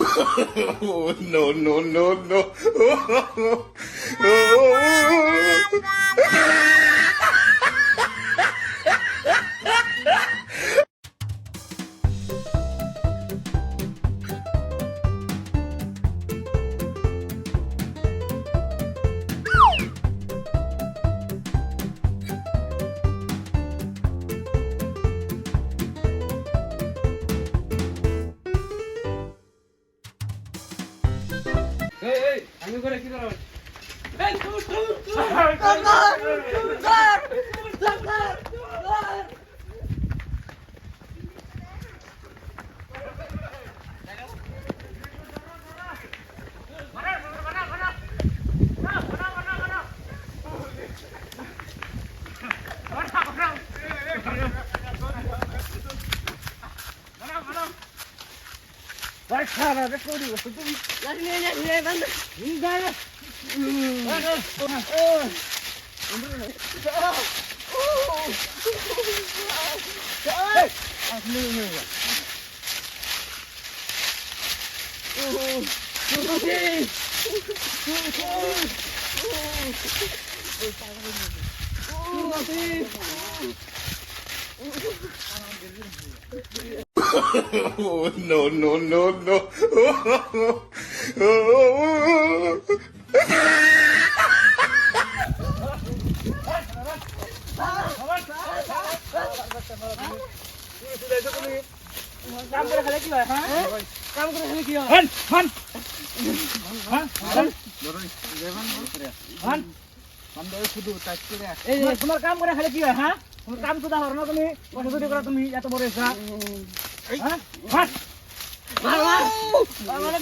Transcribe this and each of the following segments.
Oh, no, no, no, no. আমি করে কি করব? Cara, deixa eu ir. Oh, no, no, no, no. কাম করে খেলে কি হয়? হ্যাঁ, কাম করে খেলে কি হয়? হন হন হন হন হন শুধু টাচ করে এই তোমার কাম করে খেলে কি হয়? হ্যাঁ, তোমার কাম তো দাও না, তুমি কত দূরে করে তুমি এত বড় এসা। হ্যাঁ হন মার মার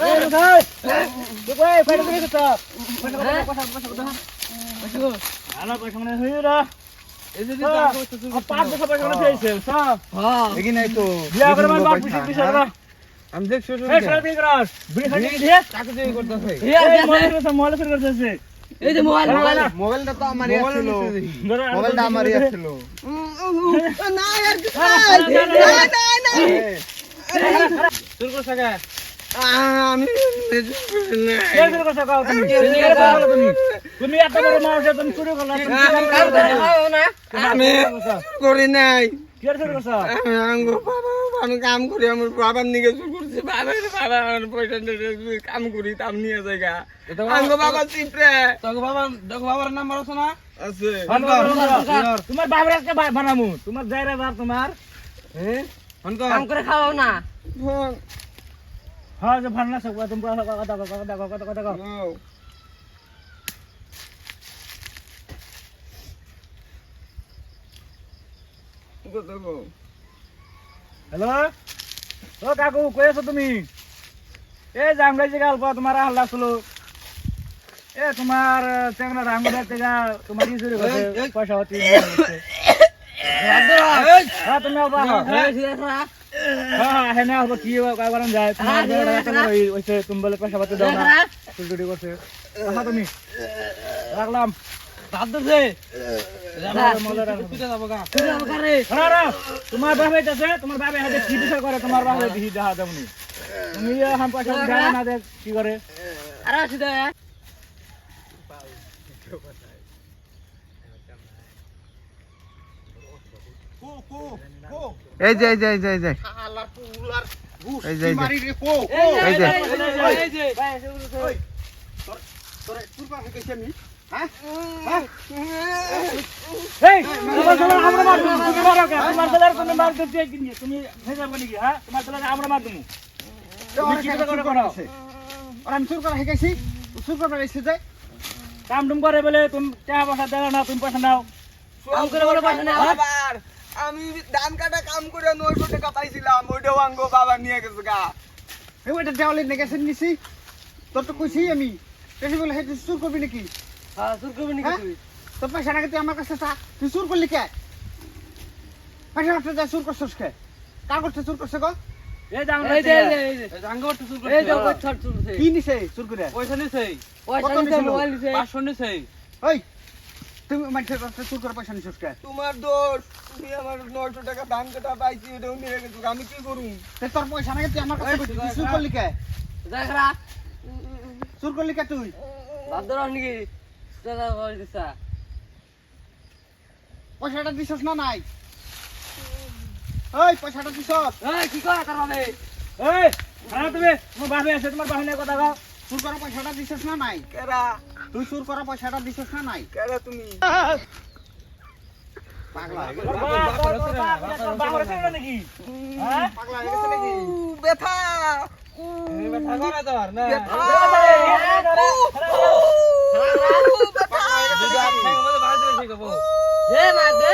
এই ভাই তুই কই ফাইট করে তো পয়সা আলা পয়সা মানে হই রা এই যে পাঁচ বছর পয়সা মানে পেয়েছে সব হ্যাঁ দেখি নাই তো বিয়া করে মানে বাপ পিছে রা আমি দেখ শুরু এই সারা দিন রাত বিড়ি খাই দিয়ে টাকা দিয়ে করতেছে এই মোবাইল করতেছে এই যে মোবাইলটা তো আমারই ছিল মোবাইলটা আমারই ছিল না यार না শুরু কর সকা আমি শুরু কর সকা তুমি এত বড় মানুষ তুমি শুরু করলা না আমি করি নাই কি শুরু করছ আমি কাম করি আমার বাবার নিকে শুরু করছি বাবা আমার পয়সা নিয়ে কাম করি তাম নিয়ে যায়গা আঙ্গো বাবা চিপরে তোর বাবার নাম্বার আছে না আছে তোমার বাবার আজকে বানামু তোমার যায়রা বার তোমার হ্যাঁ কাম করে খাওয়াও না হ্যাঁ যে ভান্না সব তুমি কথা হ্যালো ও কাকু কই আছো তুমি? এই জামগাই যে গল্প তোমার হাল্লা ছিল এ তোমার চেংনা রাঙ্গুদার থেকে তোমার কি চুরি করছে পয়সা হচ্ছে হ্যাঁ তুমি হ্যাঁ না হবো কি কারণ যায় তুমি বলে পয়সা পাতে দাও না চুরি করছে তুমি রাখলাম তোমার বাবা তোমার বাবা হাতে কি বিচার করে তোমার বাবা দেখা দেবনি তুমি পয়সা দেয় না দেখ কি করে এই যে এই যে এই যে এই যে এই যে মারি রে কো এই যে এই যে তোরে পুরবা হেকেছি আমি হ্যাঁ এই তোমার দলার আমরা মার দেব তুমি মারো কে তোমার দলার তুমি মার দিতে কিনি তুমি হেজাব নাকি হ্যাঁ তোমার দলার আমরা মার দেব তুমি কি করে করো আর আমি সুর করা হেকেছি সুর করা গেছে যে কাম ডুম করে বলে তুমি টাকা পয়সা দাও না তুমি পয়সা নাও কাম করে বলে পয়সা নাও আবার আমি ধান কাটা কাম করে 900 টাকা পাইছিলাম ওইটাও আঙ্গো বাবা নিয়ে গেছে গা এই ওইটা দেওয়ালে নেগেছে নিছি তোর তো কইছি আমি তুই বলে হে সুর করবি নাকি হ্যাঁ সুর করবি নাকি তুই তোর পয়সা নাকি তুই আমার কাছে চা তুই সুর করলি কে পয়সা রাখতে যা সুর করছস কে কার করতে সুর করছ গো এই জাঙ্গ এই যে জাঙ্গ করতে সুর করছে এই যে কই ছট সুর করছে কি নিছে সুর করে পয়সা নিছে মোবাইল নিছে 500 নিছে ওই তুমি মানুষের কাছে চুর করে পয়সা নিছিস কে? তোমার দোষ, তুমি আমার 900 টাকা ধান কাটা পাইছি ওটাও নিয়ে গেছো, আমি কি করুম? তোর পয়সা নাকি তুই আমার কাছে কইছিস, তুই চুর করলি কে? দেখরা চুর করলি কে তুই? ভাদ্র নাকি দাদা বল দিছা পয়সাটা দিছস না নাই? ওই পয়সাটা দিছস? এই কি কয় তার বাবে এই খারাপ তুমি, তোমার বাপে আছে, তোমার বাহিনীর কথা গাও। চুর করা পয়সাটা দিছস না নাই? কেরা তুই চুর করা পয়সাটা দিছস না নাই? কেরা তুমি? পাগলা হয়ে তোর গেছে। বাপ হচ্ছে নাকি? হ্যাঁ? পাগলা হয়ে গেছে নাকি? ব্যথা ব্যথা করে তোর না ব্যথা দে মার দে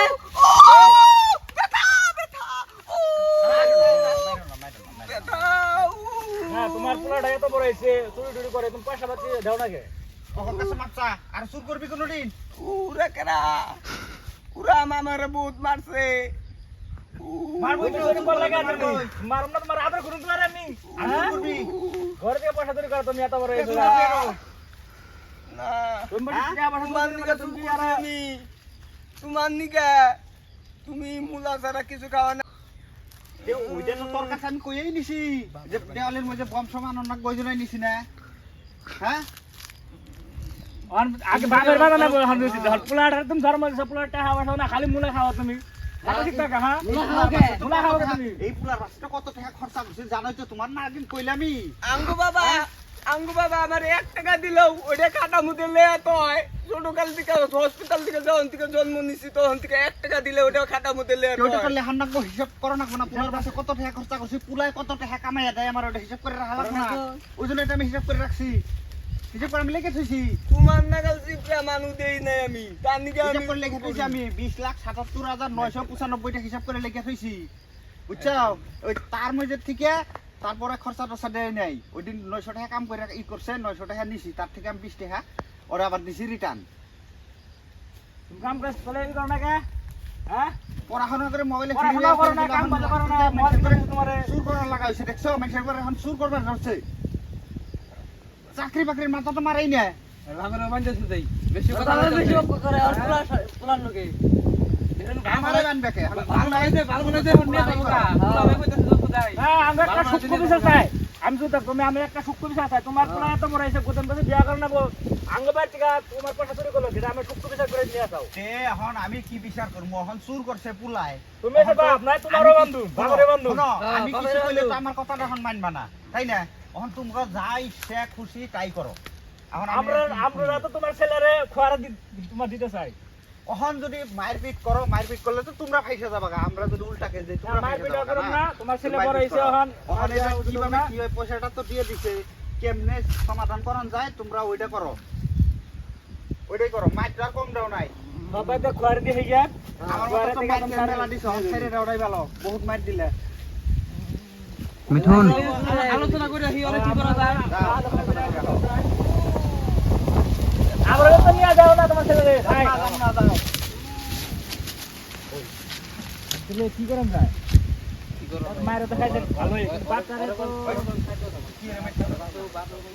হ্যাঁ, তোমার পোলাটা এত বড় হয়েছে, চুরি টুরি করে, তুমি পয়সা পাচ্ছি দাও না কে? ওর কাছে মাপসা, আর চুর করবি কোনোদিন? ওরা কেরা ওরা আমার বহুত মারছে। মারবো তো চুরি করলে লাগে তুমি। মারুম না, তোমার আদর করুন তোমার আমি। আর চুর করবি? ঘরে থেকে পয়সা চুরি করো তুমি এত বড় হয়েছে। না তুমি তোমার নিকা তুমি আর আমি তোমার নিকা তুমি মুলা ছাড়া কিছু খাওয়া না। ওইটা তো তোর কাছে আমি কইই নিছি যে দেওয়ালের মধ্যে বম সমান অনেক গজনাই নিছি না। হ্যাঁ? আগে বাপের বাবা না বলে হান দিছি ধর পোলাটা তুমি ধর্ম দিছ পোলাটা খাওয়া খাও না খালি মুলা খাওয়া তুমি। কত ঠিক টাকা হ্যাঁ? মুলা খাও কে? মুলা খাওয়া তুমি। এই পুলার রাস্তা কত টাকা খরচা করছিস জানোই তো, তোমার না একদিন কইলামই। আঙ্গু বাবা আমার 1 টাকা দিলেও ওটা খাটা মুদে লেয়া তো হয়। ছোটকাল থেকে হসপিটাল থেকে যখন থেকে জন্ম নিছি তখন থেকে 1 টাকা দিলে ওটা খাটা মুদে লেয়া তো ওটা তো হয়। লেহান নাকবো, হিসাব করো না কোনা পুলার বাসে কত টাকা খরচা করছি, পুলায় কত টাকা কামাইয়া দেয় আমার ওটা হিসাব করে রাখা লাগবে না। ওই জন্য এটা আমি হিসাব করে রাখছি, হিসাব করে আমি লিখে থইছি। তোমার নাগাল চিপড়া মানু দেই নাই আমি তার নিকে হিসাব আমি করে লিখে থইছি আমি 20,77,995 টাকা হিসাব করে লিখে থইছি, বুঝছো? ওই তার মধ্যে থেকে তারপরে খরচা টরচা দেয় নাই। ওই দিন 900 টাকা কাম করে ই করছে, 900 টাকা নিছি, তার থেকে আমি 20 টাকা ওরা আবার দিছি রিটার্ন। তুমি কাম কাজ চলে করো না কে? হ্যাঁ? পড়াশোনা করে মোবাইলে পড়াশোনা করো না, কাম বাজ করো না, মোবাইল করে তোমারে চুর করার লাগা হইছে, দেখছো? মানুষের করে এখন চুর করবার ধরছে। চাকরি বাকরির মাথা তো মারাই না। ভাবের বান্ধে সুদাই বেশি কথা বেশি করে আর পোলার লোকে আমারে বানবে কে? ভালো হইছে ভালো হইছে নিয়ে যাবো কা ভালো হইছে সুদাই হ্যাঁ, আমরা একটা সূক্ষ্ম বিষয় চাই। আমি তো তুমি আমি একটা সূক্ষ্ম বিষয় চাই। তোমার পোলা এত বড় হয়েছে গোদাম কাছে বিয়া করে নেবো আঙ্গবার থেকে তোমার পয়সা চুরি করলো, সেটা আমি সূক্ষ্ম বিষয় করে নিয়ে যাও। তে এখন আমি কি বিচার করবো? এখন চুর করছে পুলায়। তুমি এসে বাপ নাই তোমারও বন্ধু বাবারে বন্ধু। শোনো, আমি বাবারে কিছু কইলে তো বন্ধু। আমার কথাটা এখন মানবা না, তাই না? এখন তোমরা যা ইচ্ছা খুশি তাই করো। এখন আমরা আমরা তো তোমার ছেলেরে খোয়ারা তোমার দিতে চাই। এখন যদি মারপিট করো, মারপিট করলে তো তোমরা ফাইসা যাবা গা। আমরা যদি উল্টা কেস দেই তোমরা মারপিট ফাইসা করো যাবা না, না। তোমার ছেলে বড় হইছে এখন এখন এটা কিভাবে না। কি হয়, পয়সাটা তো দিয়ে দিছে, কেমনে সমাধান করান যায় তোমরা ওইটা করো, ওইটাই করো। মাইট আর কম দাও নাই। সবাই তো খোয়ারা দিয়ে গিয়া আমার মতো তো মাইট মেলা দিছো, ছেড়ে দাওড়াই ভালো, বহুত মাইট দিলে। মিঠুন আলোচনা করে হি অনেক কি করা যায় আমরা তো নিয়ে যাও না তোমার ছেলেরে ভাই। না দাও। ছেলে কি করেন যায় মায়ের তো খাইতে ভালোই বাচ্চারে তো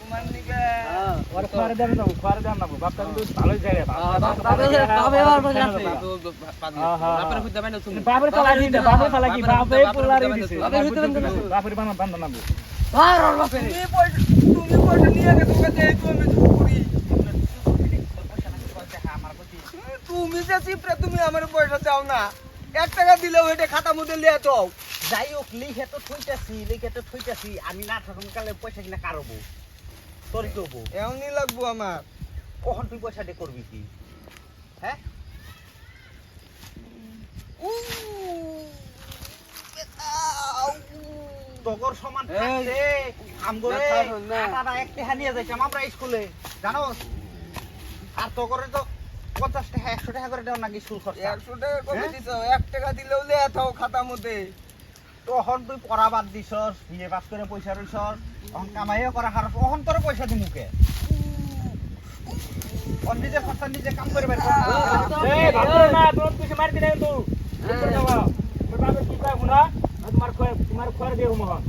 তোমার নিকে ওর খোয়ারা দেন না, খোয়ারা দেন না, বাচ্চা কিন্তু ভালোই যায় রে বাপের চালা দিতে বাপের চালা কি বাপে পোলারে দিছে বাপের বানা বান্দা নামবে। তুমি পয়সা নিয়ে গেছো কাছে তুমি চুরি তুমি যে চিপরে তুমি আমার পয়সা চাও না, 1 টাকা দিলেও এটা খাতা মধ্যে লিয়ে তো যাই হোক, লিখে তো থইতাছি, আমি না থাকুন কালে পয়সা কিনা কারবো, তোর কি হবো? এমনই লাগবো আমার। কখন তুই পয়সা দিয়ে করবি কি? হ্যাঁ, তগর সমান থাকতে আমগরে আটাটা 1 টাকা নিয়ে যাইতাম আমরা স্কুলে, জানো? আর তগরে তো 50 টাকা 100 টাকা করে দেও নাকি স্কুল খরচা। 100 টাকা কমে দিছ, 1 টাকা দিলেও লিয়ে থাও খাতা মধ্যে। তখন তুই পড়া বাদ দিছস, বিয়ে পাস করে পয়সা রইছস, তখন কামাইও করা খারাপ, তখন তোর পয়সা দি মুখে নিজে খরচা নিজে কাম করে বের এই ভালো না তোর কিছু মার দিনা কিন্তু চুপ করে যাও। তোর বাবা কি কয় গুনা তোমার খোয়ার দিয়ে মোহন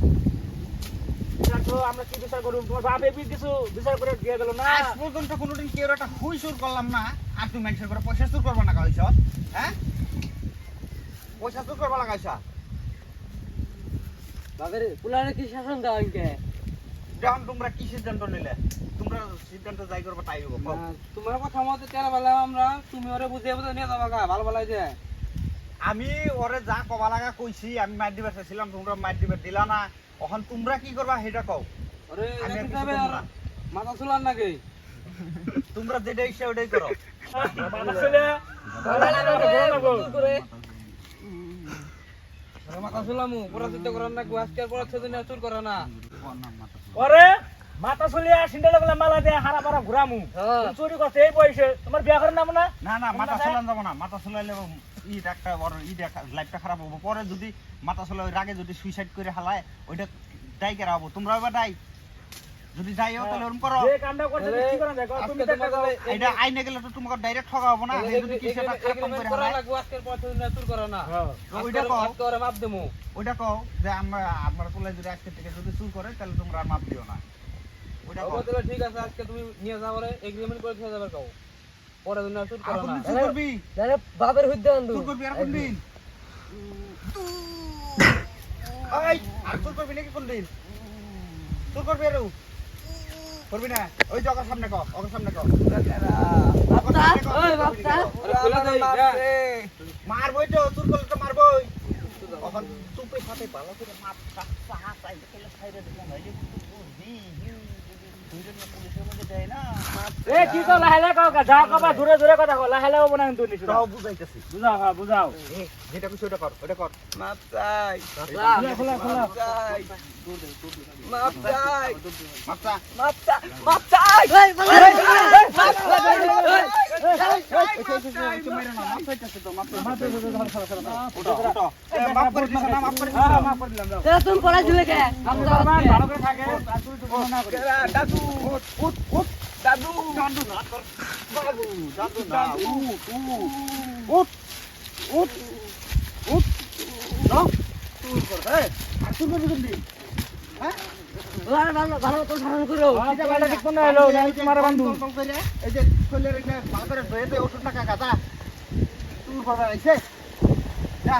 দেখো আমরা কি বিচার করব তোমার বাপ এবি কিছু বিচার করে দিয়ে গেল না আজ পর্যন্ত কোনোদিন কেউ একটা হুই চুর করলাম না আর তুই মানুষের করে পয়সা চুর করবা না কাইছ হ্যাঁ পয়সা চুর করবা লাগাইছ বাপের পোলারে কি শাসন দাও ইনকে যখন তোমরা কি সিদ্ধান্ত নিলে তোমরা সিদ্ধান্ত যাই করবা তাই হবো কও। তোমার কথা মতে তেল বেলাম আমরা তুমি ওরে বুঝিয়ে বুঝে নিয়ে যাবা গা ভালো ভালাই যে আমি ওরে যা কবা লাগা কইছি আমি মার দিবার চাইছিলাম তোমরা মার দিবার দিলা না এখন তোমরা কি করবা সেটা কও ওরে আমি আর দেখি কিছু যাবে করবো আর না। মাথা চুলার নাকি তোমরা যেটা ইচ্ছা ওটাই করো আসলে মাথা চুলামু পুরা চিন্তা করার না আজকের পর সেদিন চুর করে না ওরে মাথা চলিয়া সিন্ডা লাগলে মালা দিয়ে হারা পারা ঘুরামু চুরি করতে এই বয়সে তোমার বিয়া করার নাম না না না মাথা চলান যাবো না মাথা চলাইলে ইট একটা বড় ইট লাইফটা খারাপ হবো পরে যদি মাথা চলে ওই রাগে যদি সুইসাইড করে হালায় ওইটা দায় কেরা হবো তোমরা এবার দায় যদি যাইও তাহলে ওরকম করো যে কামটা করতে কি করা যায় তুমি আজকে দেখা তোমাকে এটা আইনে গেলে তো তোমাকে ডাইরেক্ট ঠকা হবো না যে যদি কিছু একটা খারাপ কাম করে করা হালায় লাগবে আজকের পর সেদিন চুর করে না ওইটা কও আজকে ওরে মাপ দেমু ওইটা কও যে আমরা আমার পোলা যদি আজকে থেকে যদি চুর করে তাহলে তোমরা আর মাপ দিও না ওইটা কও তাহলে ঠিক আছে আজকে তুমি নিয়ে যাও রে এগ্রিমেন্ট করে দিয়ে যাবে কাও পরে দিন চুর করে এখন না চুর করবি আরে বাপের হইতে আনদু চুর করবি আর কোন দিন এই আর চুর করবি নাকি কোন দিন চুর করবি আর করবি না ওই যে ওর সামনে কও ওর সামনে কও বাপ্তা ওই বাপ্তা আরে খুলে দেই মারবই তো চুর করলে তো মারবই এখন চুপে সাথে ভালো করে মাপ সাহা চাই দেখলে ছাইরে দিলাম ভাই পুলিশের মধ্যে দেয় না এ কি তো লাহেলা কাও যা কবা দূরে দূরে কথা কও লাহেলা হবো না কিন্তু নিছো তাও বুঝাইতেছি বুঝাও হ্যাঁ বুঝাও যেটা কিছু ওটা কর ওটা কর মাপ চাই খোলা খোলা চাই মাপ চাই মাপ চা মাপ চা মাপ চাই ভাই তুমি পড়া দিলে কে ভালো করে থাকে আর তুই তো বলো না করে ভালো ভালো তো ধারণ করো এটা বাড়া ঠিক না হলো না তোমার বন্ধু এই যে চলে রেখে ভালো করে ধুয়ে দে ওষুধ টাকা গাদা তুই বাবা আইছে যা